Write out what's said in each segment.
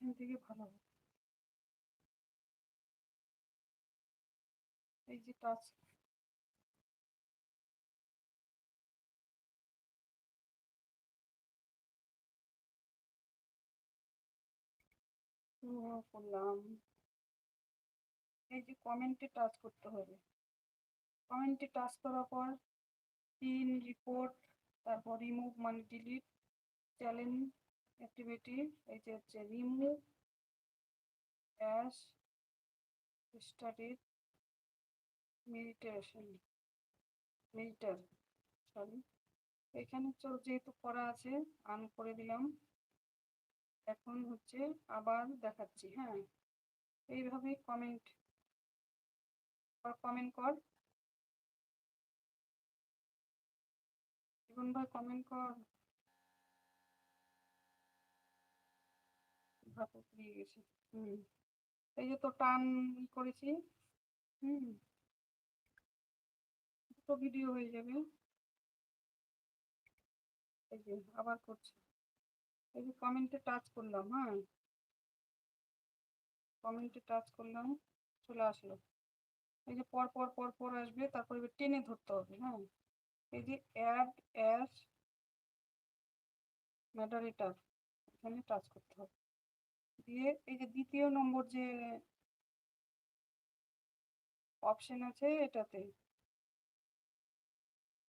এখান থেকে ভালো হবে। এই যে টাচ করলাম, এই যে কমেন্টে টাচ করতে হবে। কমেন্টে টাচ করার পর পিন, রিপোর্ট, তারপর রিমুভ মানে ডিলিট, চ্যালেঞ্জ অ্যাক্টিভিটি, এই যে হচ্ছে রিমুভ অ্যাশ স্টাডিড মেডিটার সরি, এখানে যেহেতু করা আছে আন করে দিলাম। এখন হচ্ছে আবার দেখাচ্ছি। হ্যাঁ, এইভাবে কমেন্ট কর জীবন ভাই, কমেন্ট কর। ভাবো পেয়ে গেছি। এই যে তো টান করেছি। হুম, দুটো ভিডিও হয়ে যাবে। এই যে আবার করছি, এই যে কমেন্টে টাচ করলাম। হ্যাঁ, কমেন্টে টাচ করলাম, চলে আসলো। এই যে পর পর পর পর আসবে, তারপরে টেনে ধরতে হবে। হ্যাঁ, এই যে অ্যাড অ্যাস ম্যাটারেটার, এখানে টাচ করতে হবে। দিয়ে এই যে দ্বিতীয় নম্বর যে অপশন আছে এটাতে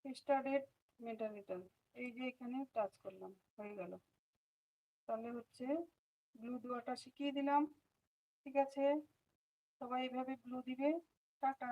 স্টার্টেড ম্যাটারেটার, এই যে এখানে টাচ করলাম, হয়ে গেল। তাহলে হচ্ছে ব্লু দেওয়াটা শিখিয়ে দিলাম। ঠিক আছে, সবাই এইভাবে ব্লু দিবে। টাটা।